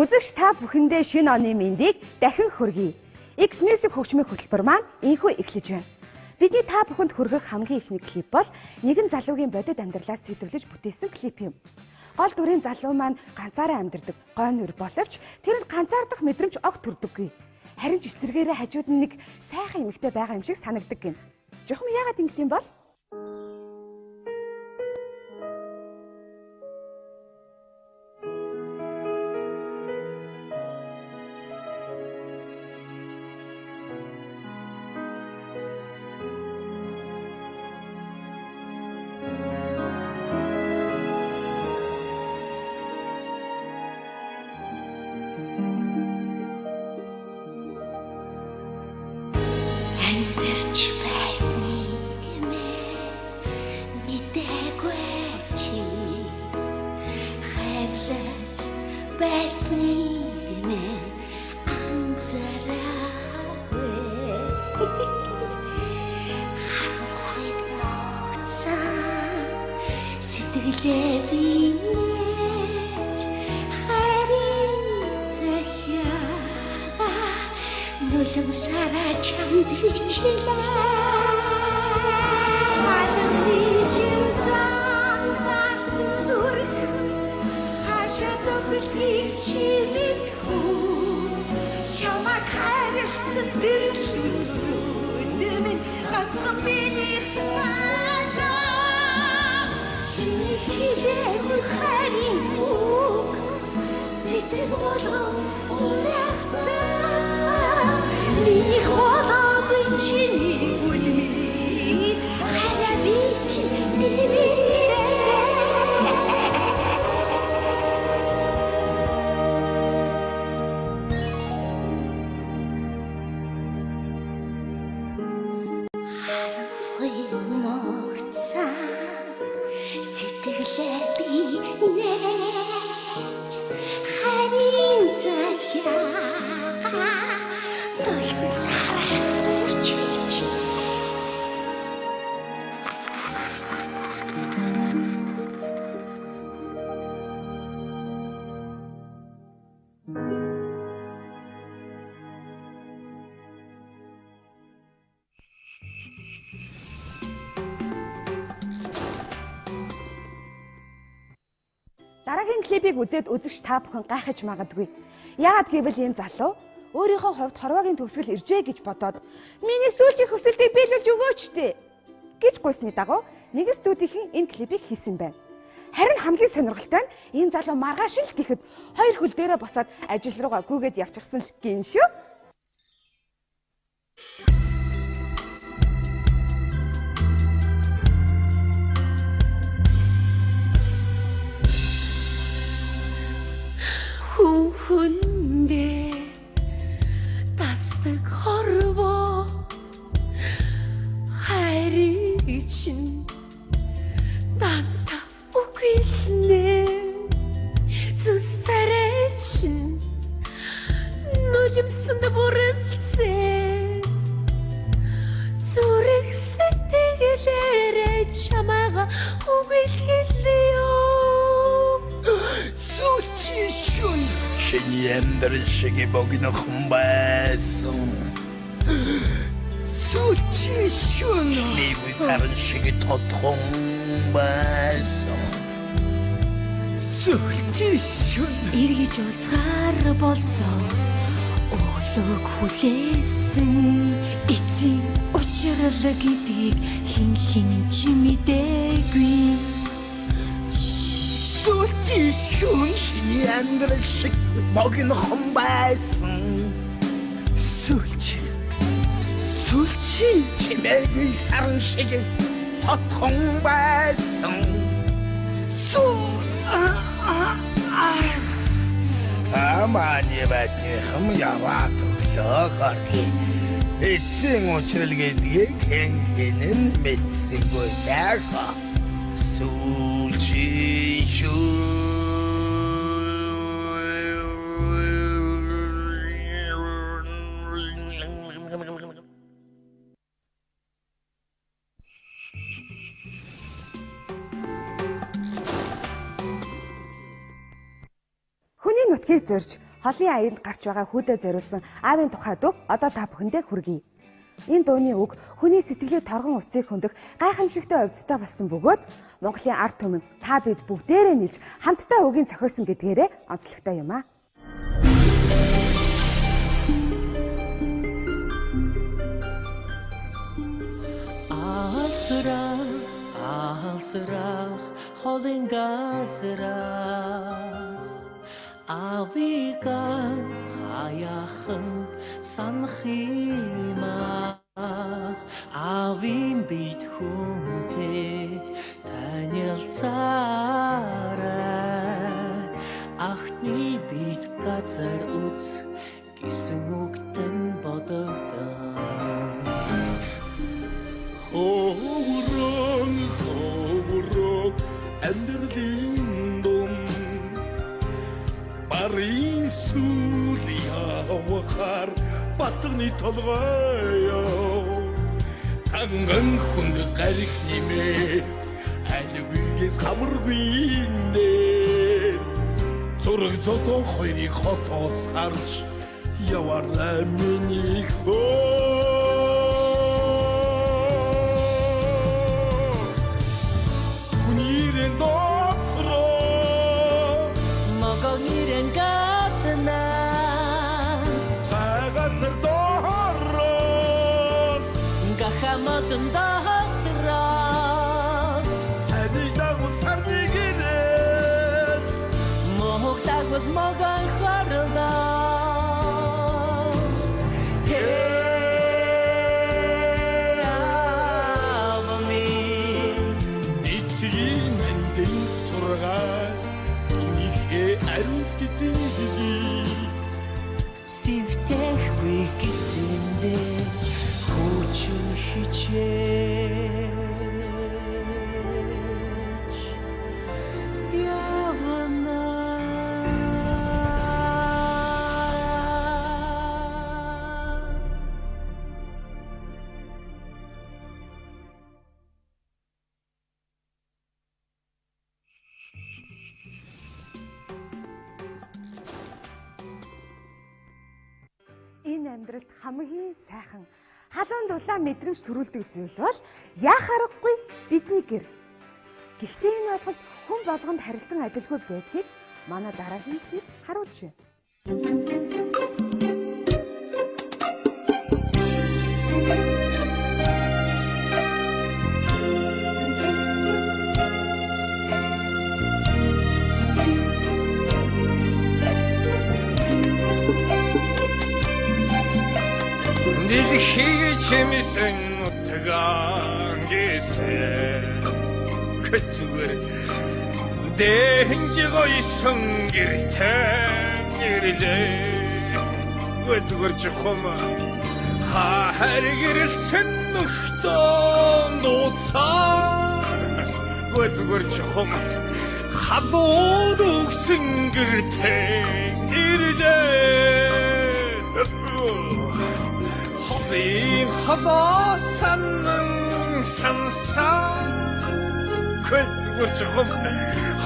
Үзэгч та бүхэндээ шинэ оны мэндийг дахин хүргэе. X Music хөгжмийн хөтөлбөр маань инхүү эхлэж байна. Бидний та бүхэнд хүргэх хамгийн ихний клип бол нэгэн залуугийн бодит амьдралаас сэтвэлж бүтээсэн клип юм. Гол дүрийн залуу маань ганцаараа амьдардаг гойнор боловч тэрэнд ганцаардах мэдрэмж огт төрдөггүй. Харин ч эсрэгээрээ хажууд нь нэг сайхан эмэгтэй байгаа юм шиг санагдаг гин. Жохом яагаад ингэх юм бол? Амьдарч байсныг мэдээгүй чи хайрлаж байсныг анзаараагүй харахыг нууцсан сэтгэлээ бинэж харин захиа нулимсараа чамдричилаа халамны жинзан дарсан зүрх хашаа зовлтыг чи мэдхүү чамайг хайрлсан дэрлүүд минь ганцхан миний ханаа чиний хэлээгүй хайрын үг цэцэг болгон урагсан миний холоогүй чиний үлмий хараа би чи дэрвэсээ харахыг нууцсан сэтгэлээ би нээж харин захиа Дараагийн клипийг үзээд үзэгч та бүхэн гайхаж магадгүй. Яагаад гэвэл энэ залуу өөрийнхөө хувьд хорвоогийн төгсгөл иржээ гэж бодоод миний сүүлчийн хүсэлтийг биелүүлж өгөөч дээ гэж гуйсны дагуу нэгэн студийн энэ клипийг хийсэн байна. Харин хамгийн сонирхолтой нь энэ залуу маргааш л гэхэд хоёр хөл дээрээ босоод ажил руугаа гүйгээд явчихсан л гин шүү. Хүндээ тасдаг хорвоо хайрыг чинь данта үгэлнэ зүсарэ чинь нулимсанд бүрэнцээ зүрх сэтгэлээрээ чамаага үгэлхэлээ Сүүлчишүн Шиний амьдрал шиг богинохон байсан. Сүүлчишүн Чиний саран шиг тодхон байсан. Сүүлчишүн эргэж уулзгаар болцоо өглөөг хүлээсэн эцэг учрал гэдгийг хэн ч мэдээгүй Сүүлчишүн Чиний амьдрал шиг богинохон байсан. Сүүлчи Чимээгүй саран шиг тодхон байсан. Амааны байтны хам яваад өглөө эцэг учрал гэдгийг хэн мэдсэнгүй яаха. Хүний нутгийг зорж Холын аянд гарч байгаа хүүдээ зориулсан аавын тухай дуу одоо та бүхэндээ хүргэе. Энэ дууны үг хүний сэтгэлээ торгон уцыг хөндөх гайхамшигтай овцтой болсон бөгөөд Монголын ард түмэн та бид бүгдээрээ нийлж хамтдаа үгийн зохиосон гэдгээрээ онцлогтой юм аа. Алсрах холын газраас авига хаяхан санах юма авин бит хүнтэй танилцаарай ахны бит газар үз гэсэн үгтэн бодогдоо Ховрог амьдралын дум Барин сүл явахар батганы толгойо Танган хүнд гарих нэмээ айлгүйгээс хамаргүй нэ Зураг зотон хоёрыг холоос харж яваарай миний хөө Magan harda Avami Nitsigin endin surga Nihe arun sitigi Sivtech wikisinde Huchu hichech Yavana Энэ амьдралд хамгийн сайхан халуун дулаан мэдрэмж төрүүлдэг зүйл бол яах аргагүй бидний гэр. Гэхдээ энэ ойлголт хүн болгонд харилцан адилгүй байдгийг манай дараагийн клип харуулж байна. Дэлхийг чимсэн утгаан гэсэ Көчгөр дэнжиг ойсон гэртэн ирлээ Көчгөр чухам хахар гэрэлцэн нөхтөн дууцаа Көчгөр чухам халууд өгсөн гэртэн ирлээ Холын хавасан сансан Көчгөр чухам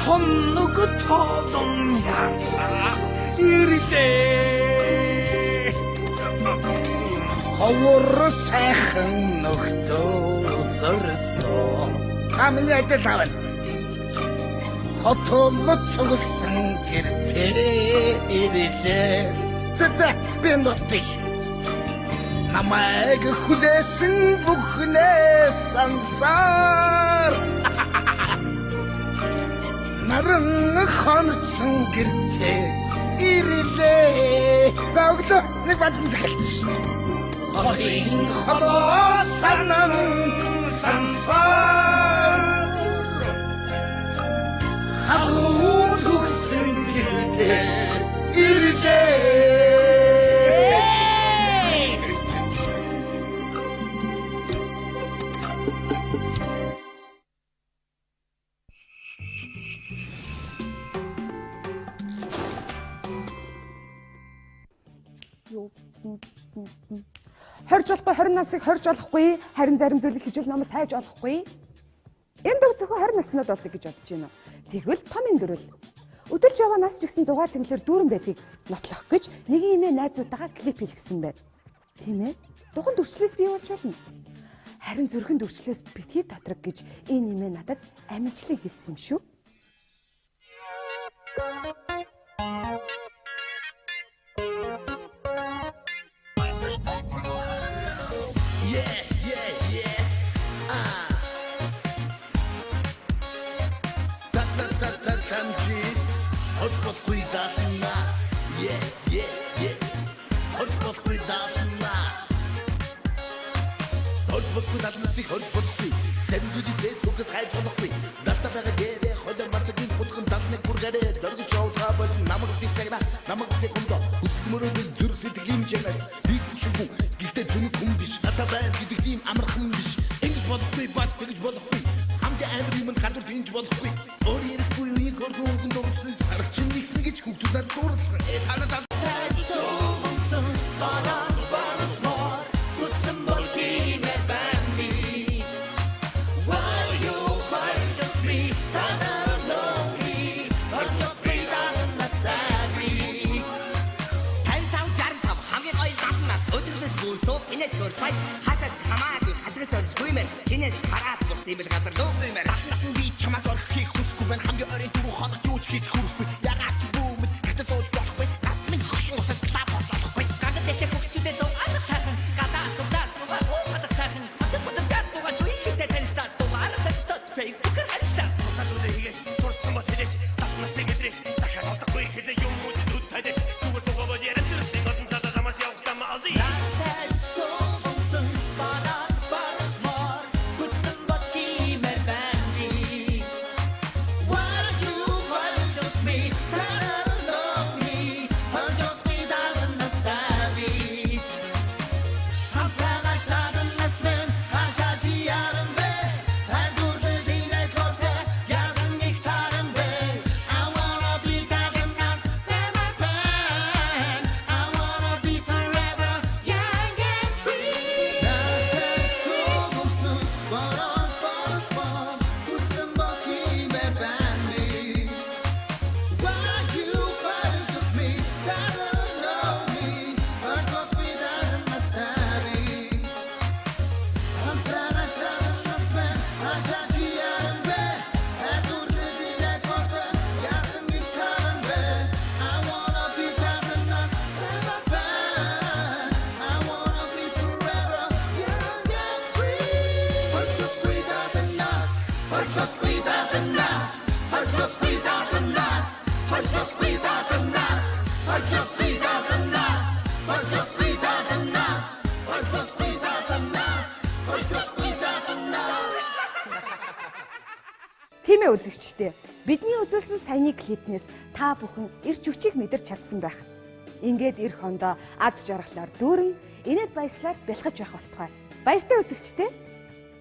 хоног тоолон яарсаа ирлээ Ховор сайхан нөхтөө зорсон Амны адил авал Хотолот цогсон гэртээ ирлээ Тэдэ би нутгий Намайг хүлээсэн бүхнээ сансаар Наран хонцсон гэртээ ирлээ Заглаа нэг бадан згэлж Холын холоосан сансаар Халуун өгсөн гэртээ ирлээ Хорж болохгүй 20 насыг хорж болохгүй, харин зарим зүйлийг хижүүл номос хайж болохгүй. Энэ дог зөвхөн 20 наснууд болдог гэж бодож байна. Тэгвэл том эндүрэл. Өдөр жаванаас ч гэсэн 6 цэнгэлэр дүүрэн байдгийг нотлох гэж нэгэн эмээ найзуудтайгаа клип хийлгэсэн байна. Тийм ээ. Духан дүрчлээс бий болж болно. Харин зүрхэн дүрчлээс битгий тодрог гэж энэ эмээ надад амжилтлан хэлсэн юм шүү. Сензүди фэйсбүүкээс хайж болохгүй. Дата байгаа дээрээ хода мартагийн хутган датныг бүргээрээ дөргөж шоутраа бол намайг бицэгна намайг тэхэндо үсмөрөд зүрх сэтгэлийн жагаар биг шигүү гихтээ зүнх хүн биш дата байд гэдэг юм амархан биш ингэж болохгүй бас тэгж болохгүй хамгийн амар юм гадуур гинж болохгүй өөр ярихгүй үеийг хөргөн хүн дөрөсөн сарчин нэгсэн гэж хүүхдүүдэд дуурсан танад хасаж хамаагүй хасгаж орчихгүй мэн хинээс хараад бус тийм л газар дуугүй мэн Насан би чамаг орхих хүсгүй байна хамгийн орой дөрөв хоног юуч хийж хүрэхгүй ягаад ч бүү мэд гэтэ сууж болохгүй нас минь хөшин усад клап болохгүй гадаа дэхэ хөгчдөө зов алах сайхан гадаа сувдар туваа уухадах сайхан хотод жаад тугаа зүийхтэй танилцаа тугаа арасад фейсбүүкээр харилцаа Тасуудаа хийгэж турсан бол хэлэж татнасыг эдрэж дахиад олдохгүй хэлээ юм уу зүуд тайд зүгээр суугаа яриад тэрний гадна цадаа замаас явахтаа малdi Тийм ээ үзэгчдээ. Бидний үзүүлсэн саяны клипнээс та бүхэн эрч хүчийг мэдэрч чадсан байх. Ингээд эх хондоо аз жаргалаар дүүрэн, инээд баяслаад бэлгэж байх болтугай. Баяртай үзэгчдээ.